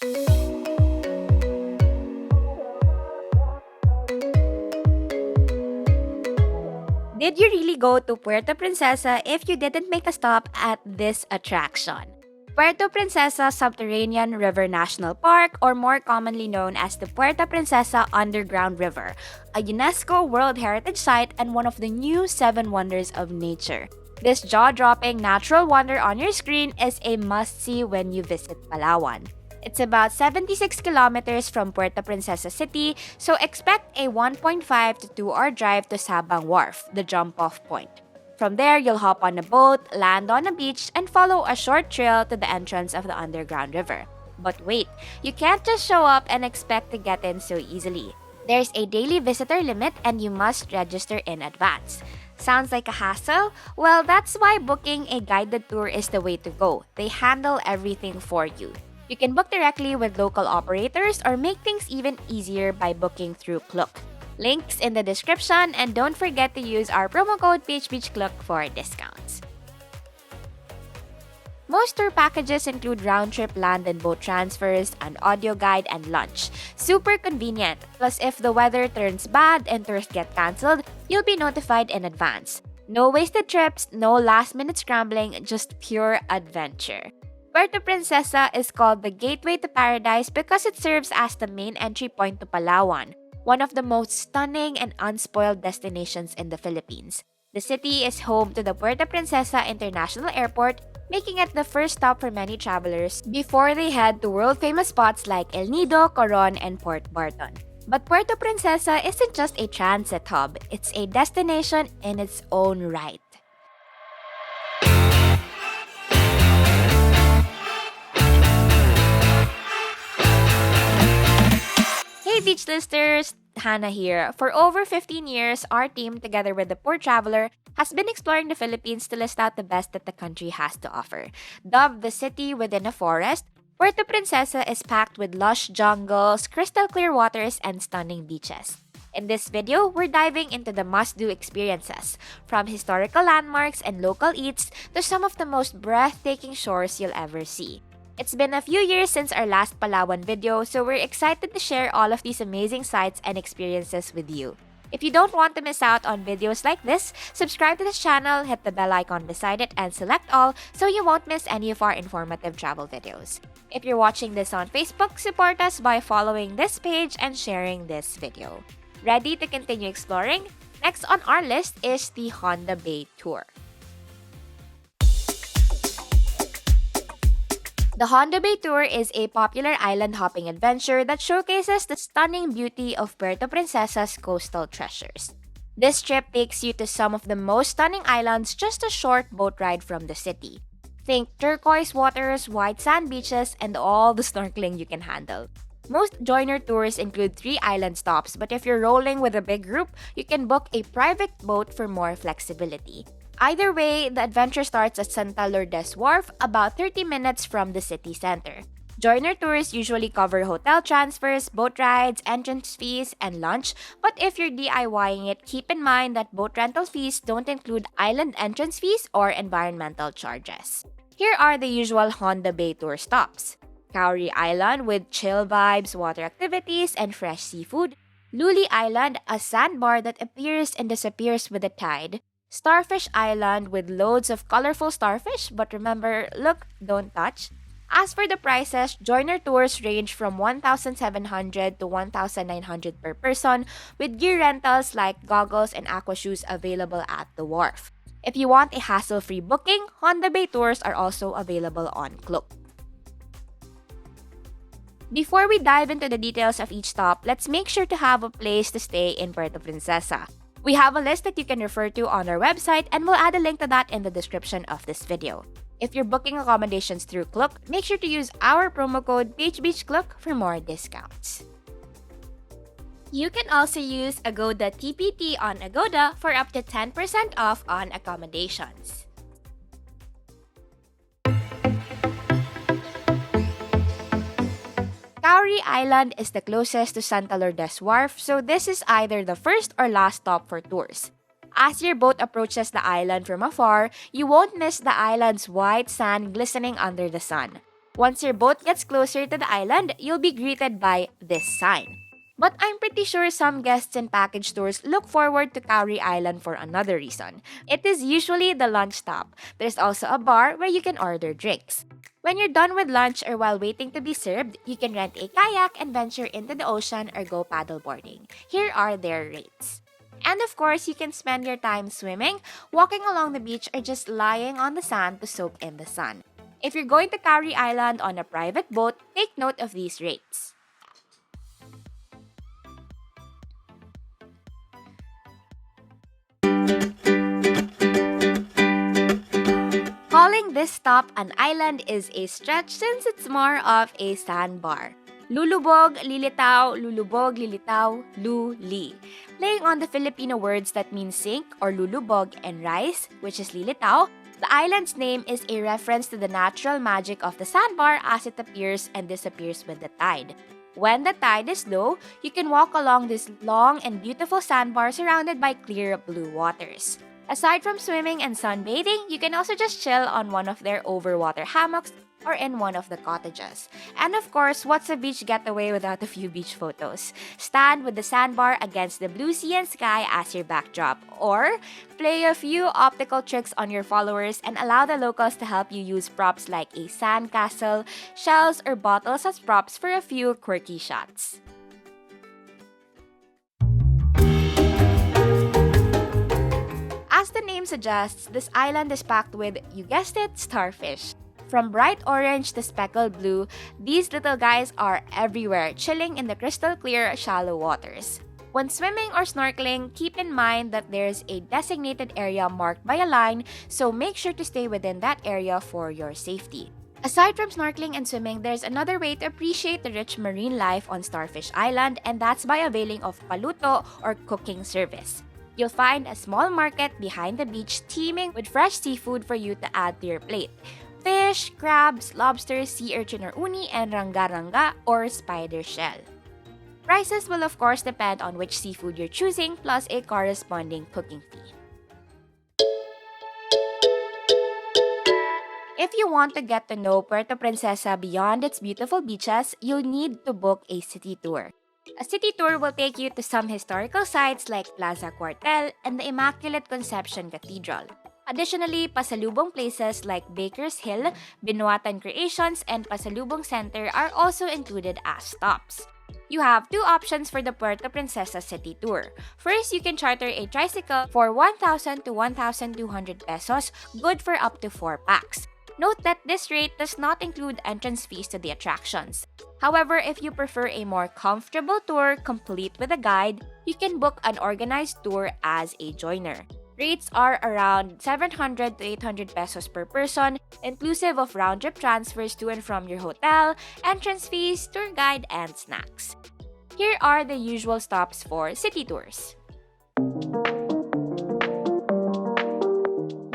Did you really go to Puerto Princesa if you didn't make a stop at this attraction? Puerto Princesa Subterranean River National Park, or more commonly known as the Puerto Princesa Underground River, a UNESCO World Heritage Site and one of the new 7 wonders of nature. This jaw-dropping natural wonder on your screen is a must-see when you visit Palawan. It's about 76 kilometers from Puerto Princesa City, so expect a 1.5 to 2-hour drive to Sabang Wharf, the jump-off point. From there, you'll hop on a boat, land on a beach, and follow a short trail to the entrance of the underground river. But wait, you can't just show up and expect to get in so easily. There's a daily visitor limit and you must register in advance. Sounds like a hassle? Well, that's why booking a guided tour is the way to go. They handle everything for you. You can book directly with local operators or make things even easier by booking through Klook. Links in the description, and don't forget to use our promo code PHBeachClook for discounts. Most tour packages include round-trip land and boat transfers, an audio guide, and lunch. Super convenient. Plus, if the weather turns bad and tours get cancelled, you'll be notified in advance. No wasted trips, no last-minute scrambling, just pure adventure. Puerto Princesa is called the Gateway to Paradise because it serves as the main entry point to Palawan, one of the most stunning and unspoiled destinations in the Philippines. The city is home to the Puerto Princesa International Airport, making it the first stop for many travelers before they head to world-famous spots like El Nido, Coron, and Port Barton. But Puerto Princesa isn't just a transit hub, it's a destination in its own right. Hey beach listeners, Hannah here. For over 15 years, our team, together with the Poor Traveler, has been exploring the Philippines to list out the best that the country has to offer. Dubbed the city within a forest, Puerto Princesa is packed with lush jungles, crystal clear waters, and stunning beaches. In this video, we're diving into the must-do experiences, from historical landmarks and local eats to some of the most breathtaking shores you'll ever see. It's been a few years since our last Palawan video, so we're excited to share all of these amazing sights and experiences with you. If you don't want to miss out on videos like this, subscribe to this channel, hit the bell icon beside it, and select all so you won't miss any of our informative travel videos. If you're watching this on Facebook, support us by following this page and sharing this video. Ready to continue exploring? Next on our list is the Honda Bay Tour. The Honda Bay Tour is a popular island hopping adventure that showcases the stunning beauty of Puerto Princesa's coastal treasures. This trip takes you to some of the most stunning islands, just a short boat ride from the city. Think turquoise waters, white sand beaches, and all the snorkeling you can handle. Most joiner tours include 3 island stops, but if you're rolling with a big group, you can book a private boat for more flexibility. Either way, the adventure starts at Santa Lourdes Wharf, about 30 minutes from the city center. Joiner tours usually cover hotel transfers, boat rides, entrance fees, and lunch, but if you're DIYing it, keep in mind that boat rental fees don't include island entrance fees or environmental charges. Here are the usual Honda Bay Tour stops: Cowrie Island with chill vibes, water activities, and fresh seafood; Luli Island, a sandbar that appears and disappears with the tide; Starfish Island with loads of colorful starfish, but remember, look, don't touch. As for the prices, joiner tours range from 1,700 to 1,900 per person, with gear rentals like goggles and aqua shoes available at the wharf. If you want a hassle-free booking, Honda Bay tours are also available on Klook. Before we dive into the details of each stop, let's make sure to have a place to stay in Puerto Princesa. We have a list that you can refer to on our website, and we'll add a link to that in the description of this video. If you're booking accommodations through Klook, make sure to use our promo code PHBeachClook for more discounts. You can also use Agoda TPT on Agoda for up to 10% off on accommodations. Cowrie Island is the closest to Santa Lourdes Wharf, so this is either the first or last stop for tours. As your boat approaches the island from afar, you won't miss the island's white sand glistening under the sun. Once your boat gets closer to the island, you'll be greeted by this sign. But I'm pretty sure some guests in package tours look forward to Cowrie Island for another reason. It is usually the lunch stop. There's also a bar where you can order drinks. When you're done with lunch or while waiting to be served, you can rent a kayak and venture into the ocean or go paddleboarding. Here are their rates. And of course, you can spend your time swimming, walking along the beach, or just lying on the sand to soak in the sun. If you're going to Cowrie Island on a private boat, take note of these rates. Calling this stop an island is a stretch since it's more of a sandbar. Lulubog, lilitaw, lulubog, lilitaw, luli. Playing on the Filipino words that mean sink or lulubog and rice, which is lilitaw, the island's name is a reference to the natural magic of the sandbar as it appears and disappears with the tide. When the tide is low, you can walk along this long and beautiful sandbar surrounded by clear blue waters. Aside from swimming and sunbathing, you can also just chill on one of their overwater hammocks or in one of the cottages. And of course, what's a beach getaway without a few beach photos? Stand with the sandbar against the blue sea and sky as your backdrop, or play a few optical tricks on your followers and allow the locals to help you use props like a sand castle, shells, or bottles as props for a few quirky shots. As the name suggests, this island is packed with, you guessed it, starfish. From bright orange to speckled blue, these little guys are everywhere, chilling in the crystal clear, shallow waters. When swimming or snorkeling, keep in mind that there's a designated area marked by a line, so make sure to stay within that area for your safety. Aside from snorkeling and swimming, there's another way to appreciate the rich marine life on Starfish Island, and that's by availing of paluto or cooking service. You'll find a small market behind the beach teeming with fresh seafood for you to add to your plate. Fish, crabs, lobsters, sea urchin or uni, and ranga-ranga or spider shell. Prices will of course depend on which seafood you're choosing, plus a corresponding cooking fee. If you want to get to know Puerto Princesa beyond its beautiful beaches, you'll need to book a city tour. A city tour will take you to some historical sites like Plaza Cuartel and the Immaculate Conception Cathedral. Additionally, pasalubong places like Baker's Hill, Binuatan Creations, and Pasalubong Center are also included as stops. You have two options for the Puerto Princesa City Tour. First, you can charter a tricycle for 1,000 to 1,200 pesos, good for up to 4 packs. Note that this rate does not include entrance fees to the attractions. However, if you prefer a more comfortable tour complete with a guide, you can book an organized tour as a joiner. Rates are around 700 to 800 pesos per person, inclusive of round-trip transfers to and from your hotel, entrance fees, tour guide, and snacks. Here are the usual stops for city tours.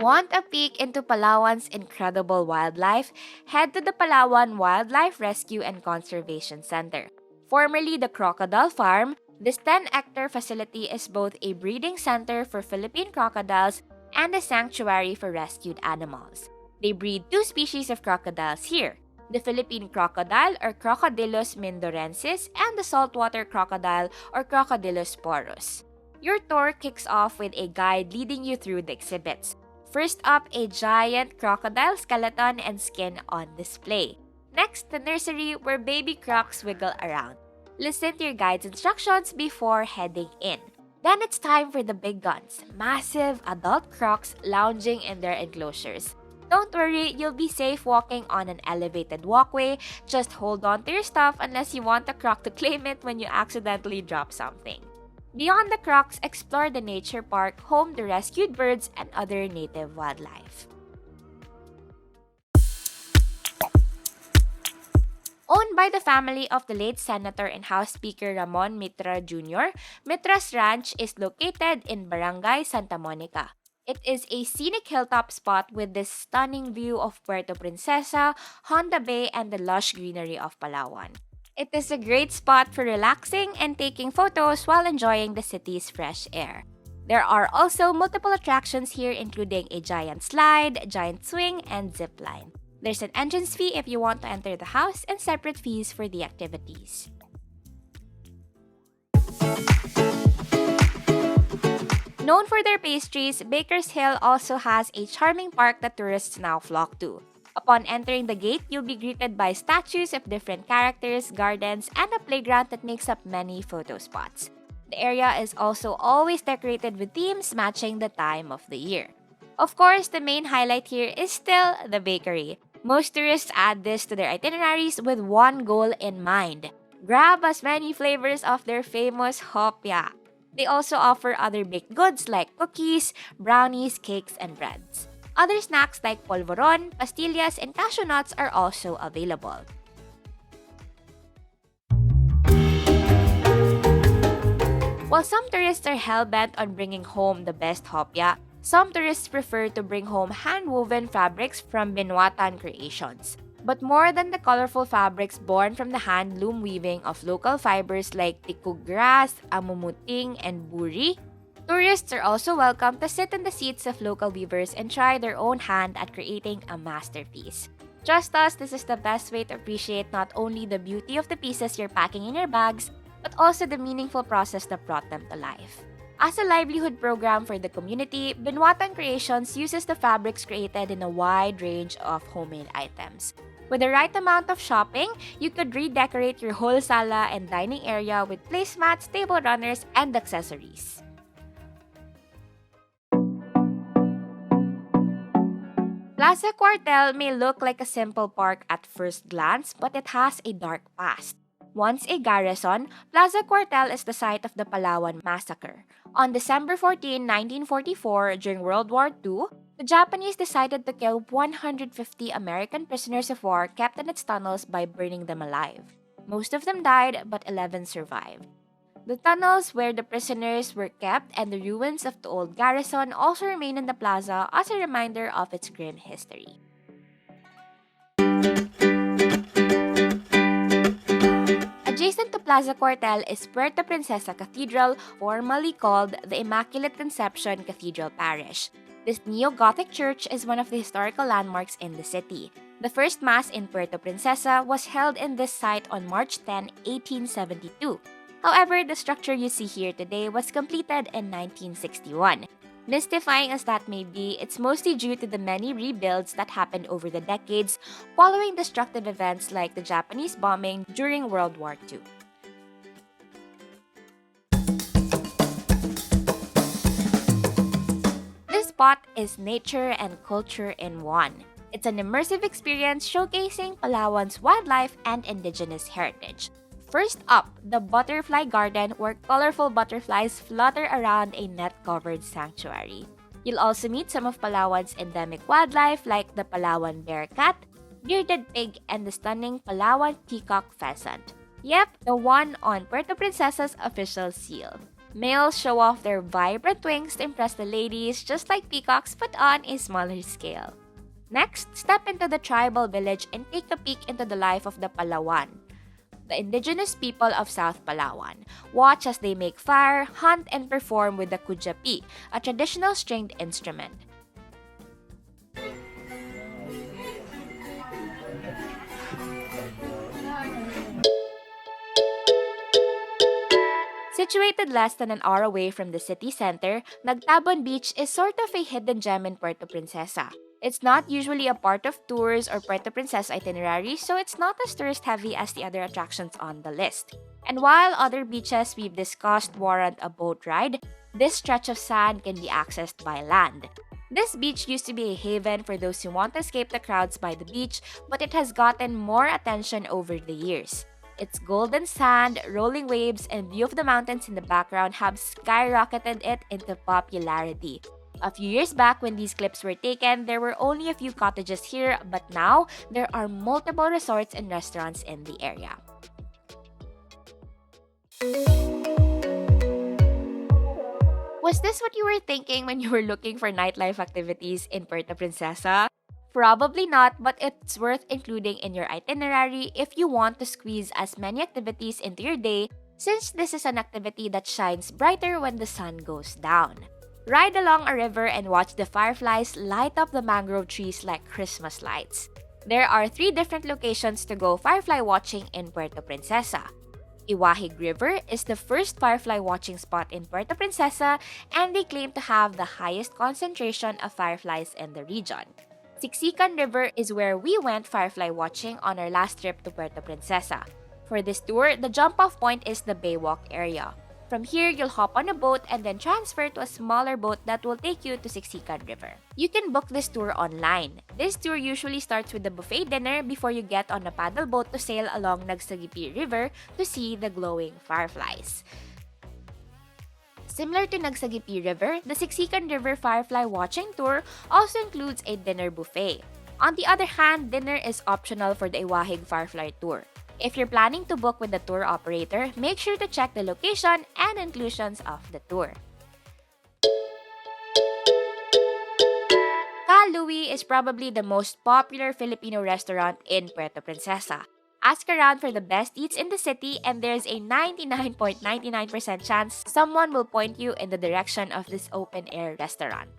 Want a peek into Palawan's incredible wildlife? Head to the Palawan Wildlife Rescue and Conservation Center. Formerly the Crocodile Farm, this 10-hectare facility is both a breeding center for Philippine crocodiles and a sanctuary for rescued animals. They breed two species of crocodiles here, the Philippine crocodile or Crocodylus mindorensis and the saltwater crocodile or Crocodylus porus. Your tour kicks off with a guide leading you through the exhibits. First up, a giant crocodile skeleton and skin on display. Next, the nursery where baby crocs wiggle around. Listen to your guide's instructions before heading in. Then it's time for the big guns, massive adult crocs lounging in their enclosures. Don't worry, you'll be safe walking on an elevated walkway. Just hold on to your stuff unless you want the croc to claim it when you accidentally drop something. Beyond the crocs, explore the nature park, home to rescued birds and other native wildlife. Owned by the family of the late Senator and House Speaker Ramon Mitra Jr., Mitra's Ranch is located in Barangay Santa Monica. It is a scenic hilltop spot with this stunning view of Puerto Princesa, Honda Bay, and the lush greenery of Palawan. It is a great spot for relaxing and taking photos while enjoying the city's fresh air. There are also multiple attractions here including a giant slide, giant swing, and zip line. There's an entrance fee if you want to enter the house and separate fees for the activities. Known for their pastries, Baker's Hill also has a charming park that tourists now flock to. Upon entering the gate, you'll be greeted by statues of different characters, gardens, and a playground that makes up many photo spots. The area is also always decorated with themes matching the time of the year. Of course, the main highlight here is still the bakery. Most tourists add this to their itineraries with one goal in mind: grab as many flavors of their famous hopia. They also offer other baked goods like cookies, brownies, cakes, and breads. Other snacks like polvoron, pastillas, and cashew nuts are also available. While some tourists are hell-bent on bringing home the best hopia, some tourists prefer to bring home hand-woven fabrics from Binuatan Creations. But more than the colorful fabrics born from the hand-loom weaving of local fibers like tikug grass, amumuting, and buri, tourists are also welcome to sit in the seats of local weavers and try their own hand at creating a masterpiece. Trust us, this is the best way to appreciate not only the beauty of the pieces you're packing in your bags, but also the meaningful process that brought them to life. As a livelihood program for the community, Binuatan Creations uses the fabrics created in a wide range of homemade items. With the right amount of shopping, you could redecorate your whole sala and dining area with placemats, table runners, and accessories. Plaza Cuartel may look like a simple park at first glance, but it has a dark past. Once a garrison, Plaza Cuartel is the site of the Palawan massacre. On December 14, 1944, during World War II, the Japanese decided to kill 150 American prisoners of war kept in its tunnels by burning them alive. Most of them died, but 11 survived. The tunnels where the prisoners were kept and the ruins of the old garrison also remain in the plaza as a reminder of its grim history. Adjacent to Plaza Cuartel is Puerto Princesa Cathedral, formerly called the Immaculate Conception Cathedral Parish. This neo-Gothic church is one of the historical landmarks in the city. The first Mass in Puerto Princesa was held in this site on March 10, 1872. However, the structure you see here today was completed in 1961. Mystifying as that may be, it's mostly due to the many rebuilds that happened over the decades following destructive events like the Japanese bombing during World War II. This spot is nature and culture in one. It's an immersive experience showcasing Palawan's wildlife and indigenous heritage. First up, the Butterfly Garden, where colorful butterflies flutter around a net-covered sanctuary. You'll also meet some of Palawan's endemic wildlife like the Palawan bear cat, bearded pig, and the stunning Palawan peacock pheasant. Yep, the one on Puerto Princesa's official seal. Males show off their vibrant wings to impress the ladies, just like peacocks but on a smaller scale. Next, step into the tribal village and take a peek into the life of the Palawan, the indigenous people of South Palawan. Watch as they make fire, hunt, and perform with the kujapi, a traditional stringed instrument. Situated less than an hour away from the city center, Nagtabon Beach is sort of a hidden gem in Puerto Princesa. It's not usually a part of tours or Puerto Princesa itineraries, so it's not as tourist-heavy as the other attractions on the list. And while other beaches we've discussed warrant a boat ride, this stretch of sand can be accessed by land. This beach used to be a haven for those who want to escape the crowds by the beach, but it has gotten more attention over the years. Its golden sand, rolling waves, and view of the mountains in the background have skyrocketed it into popularity. A few years back when these clips were taken, there were only a few cottages here, but now there are multiple resorts and restaurants in the area. Was this what you were thinking when you were looking for nightlife activities in Puerto Princesa? Probably not, but it's worth including in your itinerary if you want to squeeze as many activities into your day, since this is an activity that shines brighter when the sun goes down. Ride along a river and watch the fireflies light up the mangrove trees like Christmas lights. There are 3 different locations to go firefly watching in Puerto Princesa. Iwahig River is the first firefly watching spot in Puerto Princesa, and they claim to have the highest concentration of fireflies in the region. Siksikan River is where we went firefly watching on our last trip to Puerto Princesa. For this tour, the jump-off point is the Baywalk area. From here, you'll hop on a boat and then transfer to a smaller boat that will take you to Siksikan River. You can book this tour online. This tour usually starts with the buffet dinner before you get on a paddle boat to sail along Nagsagipi River to see the glowing fireflies. Similar to Nagsagipi River, the Siksikan River Firefly Watching Tour also includes a dinner buffet. On the other hand, dinner is optional for the Iwahig Firefly Tour. If you're planning to book with the tour operator, make sure to check the location and inclusions of the tour. Louie is probably the most popular Filipino restaurant in Puerto Princesa. Ask around for the best eats in the city and there's a 99.99% chance someone will point you in the direction of this open-air restaurant.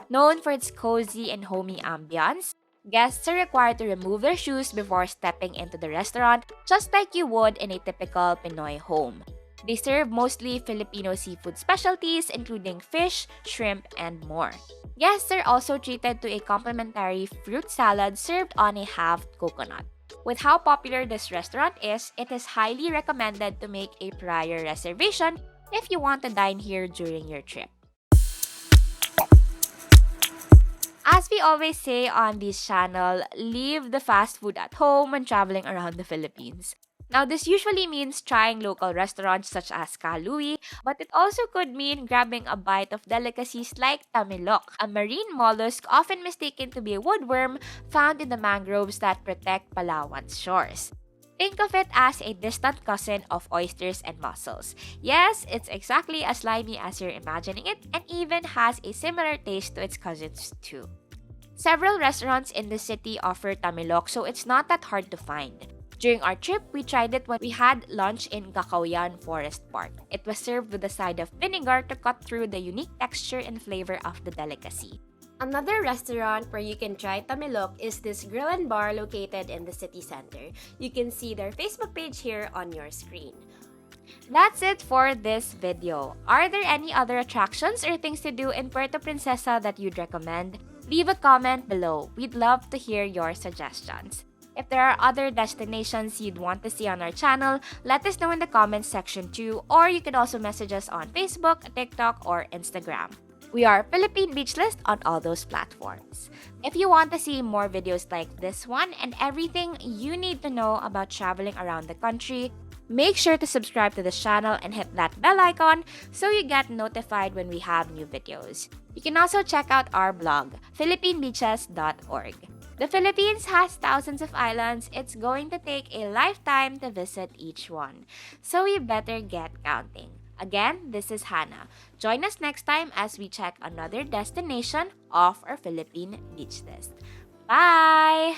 Known for its cozy and homey ambiance, guests are required to remove their shoes before stepping into the restaurant, just like you would in a typical Pinoy home. They serve mostly Filipino seafood specialties, including fish, shrimp, and more. Guests are also treated to a complimentary fruit salad served on a halved coconut. With how popular this restaurant is, it is highly recommended to make a prior reservation if you want to dine here during your trip. As we always say on this channel, leave the fast food at home when traveling around the Philippines. Now, this usually means trying local restaurants such as Louie, but it also could mean grabbing a bite of delicacies like Tamilok, a marine mollusk often mistaken to be a woodworm found in the mangroves that protect Palawan's shores. Think of it as a distant cousin of oysters and mussels. Yes, it's exactly as slimy as you're imagining it and even has a similar taste to its cousins too. Several restaurants in the city offer Tamilok, so it's not that hard to find. During our trip, we tried it when we had lunch in Cacaoyan Forest Park. It was served with a side of vinegar to cut through the unique texture and flavor of the delicacy. Another restaurant where you can try Tamilok is this grill and bar located in the city center. You can see their Facebook page here on your screen. That's it for this video. Are there any other attractions or things to do in Puerto Princesa that you'd recommend? Leave a comment below. We'd love to hear your suggestions. If there are other destinations you'd want to see on our channel, let us know in the comments section too, or you can also message us on Facebook, TikTok, or Instagram. We are Philippine Beach List on all those platforms. If you want to see more videos like this one and everything you need to know about traveling around the country, make sure to subscribe to this channel and hit that bell icon so you get notified when we have new videos. You can also check out our blog, philippinebeaches.org. The Philippines has thousands of islands. It's going to take a lifetime to visit each one. So we better get counting. Again, this is Hannah. Join us next time as we check another destination off our Philippine Beach List. Bye!